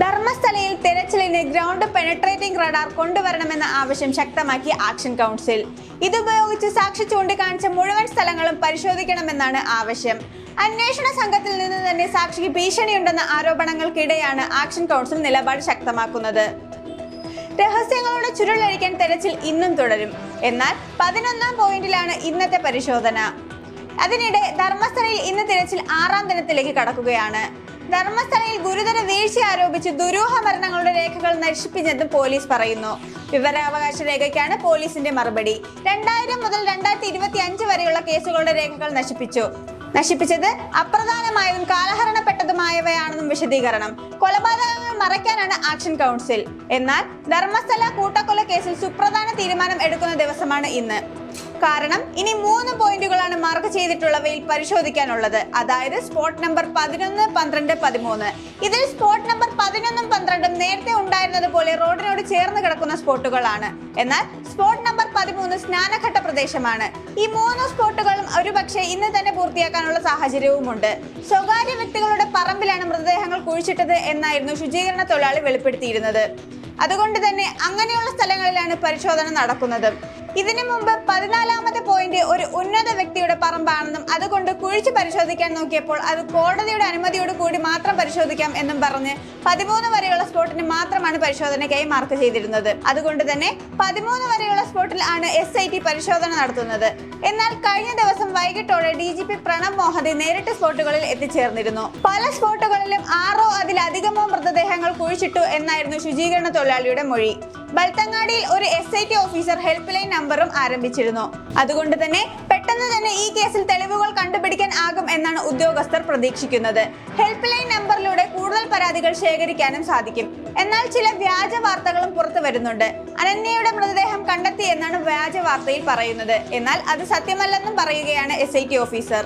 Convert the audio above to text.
ധർമ്മസ്ഥലയിൽ തെരച്ചിലിന് ground penetrating radar കൊണ്ടുവരണമെന്ന ആവശ്യം ശക്തമാക്കി action council. ഇതുപയോഗിച്ച് സാക്ഷി ചൂണ്ടിക്കാണിച്ച മുഴുവൻ സ്ഥലങ്ങളും പരിശോധിക്കണമെന്നാണ് ആവശ്യം. അന്വേഷണ സംഘത്തിൽ നിന്ന് തന്നെ സാക്ഷിക്ക് ഭീഷണിയുണ്ടെന്ന ആരോപണങ്ങൾക്കിടെയാണ് ആക്ഷൻ കൗൺസിൽ നിലപാട് ശക്തമാക്കുന്നത്. രഹസ്യങ്ങളുടെ ചുരുളഴിക്കാൻ തെരച്ചിൽ ഇന്നും തുടരും. എന്നാൽ 11ാം പോയിന്റിലാണ് ഇന്നത്തെ പരിശോധന. അതിനിടെ ധർമ്മസ്ഥലയിൽ ഇന്ന് തിരച്ചിൽ 6ാം ദിനത്തിലേക്ക് കടക്കുകയാണ്. ധർമ്മസ്ഥലയിൽ ഗുരുതര വീഴ്ച ആരോപിച്ച് ദുരൂഹ മരണങ്ങളുടെ രേഖകൾ നശിപ്പിച്ചെന്ന് പോലീസ് പറയുന്നു. വിവരാവകാശ രേഖയ്ക്കാണ് പോലീസിന്റെ മറുപടി. 2000 മുതൽ 2025 വരെയുള്ള കേസുകളുടെ രേഖകൾ നശിപ്പിച്ചത് അപ്രധാനമായതും കാലഹരണപ്പെട്ടതുമായവയാണെന്നും വിശദീകരണം. കൊലപാതകങ്ങൾ മറയ്ക്കാനാണ് ആക്ഷൻ കൗൺസിൽ. എന്നാൽ ധർമ്മസ്ഥല കൂട്ടക്കൊല കേസിൽ സുപ്രധാന തീരുമാനം എടുക്കുന്ന ദിവസമാണ് ഇന്ന്. കാരണം ഇനി 3 പോയിന്റുകളാണ് മാർക്ക് ചെയ്തിട്ടുള്ളവയിൽ പരിശോധിക്കാനുള്ളത്. അതായത് സ്പോട്ട് നമ്പർ 11, 12, 13. ഇതിൽ സ്പോട്ട് നമ്പർ 11ഉം 12ഉം നേരത്തെ ഉണ്ടായിരുന്നത് പോലെ റോഡിനോട് ചേർന്ന് കിടക്കുന്ന സ്പോട്ടുകളാണ്. എന്നാൽ സ്പോട്ട് നമ്പർ 13 സ്നാനഘട്ട പ്രദേശമാണ്. ഈ 3 സ്പോട്ടുകളും ഒരുപക്ഷെ ഇന്ന് തന്നെ പൂർത്തിയാക്കാനുള്ള സാഹചര്യവുമുണ്ട്. സ്വകാര്യ വ്യക്തികളുടെ പറമ്പിലാണ് മൃതദേഹങ്ങൾ കുഴിച്ചിട്ടത് എന്നായിരുന്നു ശുചീകരണ തൊഴിലാളി വെളിപ്പെടുത്തിയിരുന്നത്. അതുകൊണ്ട് തന്നെ അങ്ങനെയുള്ള സ്ഥലങ്ങളിലാണ് പരിശോധന നടക്കുന്നത്. ഇതിനു മുമ്പ് 14ാമത്തെ പോയിന്റ് ഒരു ഉന്നത വ്യക്തിയുടെ പറമ്പാണെന്നും അതുകൊണ്ട് കുഴിച്ച് പരിശോധിക്കാൻ നോക്കിയപ്പോൾ അത് കോടതിയുടെ അനുമതിയോട് കൂടി മാത്രം പരിശോധിക്കാം എന്നും പറഞ്ഞ് 13 വരെയുള്ള സ്പോട്ടിന് മാത്രമാണ് പരിശോധനയ്ക്കായി മാർക്ക് ചെയ്തിരുന്നത്. അതുകൊണ്ട് തന്നെ 13 വരെയുള്ള സ്പോട്ടിൽ ആണ് SIT പരിശോധന നടത്തുന്നത്. എന്നാൽ കഴിഞ്ഞ ദിവസം വൈകിട്ടോടെ DGP പ്രണബ് മോഹന്തി നേരിട്ട് സ്പോട്ടുകളിൽ എത്തിച്ചേർന്നിരുന്നു. പല സ്പോട്ടുകളിലും 6ഓ അതിലധികമോ മൃതദേഹങ്ങൾ കുഴിച്ചിട്ടു എന്നായിരുന്നു ശുചീകരണ തൊഴിലാളിയുടെ മൊഴി. ബൽത്തങ്ങാടിയിൽ ഒരു SIT ഓഫീസർ ഹെൽപ്പ് ലൈൻ നമ്പറും ആരംഭിച്ചിരുന്നു. അതുകൊണ്ട് തന്നെ പെട്ടെന്ന് തന്നെ ഈ കേസിൽ തെളിവുകൾ കണ്ടുപിടിക്കാൻ ആകും എന്നാണ് ഉദ്യോഗസ്ഥർ പ്രതീക്ഷിക്കുന്നത്. ഹെൽപ്പ് ലൈൻ നമ്പറിലൂടെ കൂടുതൽ പരാതികൾ ശേഖരിക്കാനും സാധിക്കും. എന്നാൽ ചില വ്യാജ വാർത്തകളും പുറത്തു വരുന്നുണ്ട്. അനന്യയുടെ മൃതദേഹം കണ്ടെത്തി എന്നാണ് വ്യാജ വാർത്തയിൽ പറയുന്നത്. എന്നാൽ അത് സത്യമല്ലെന്നും പറയുകയാണ് SIT ഓഫീസർ.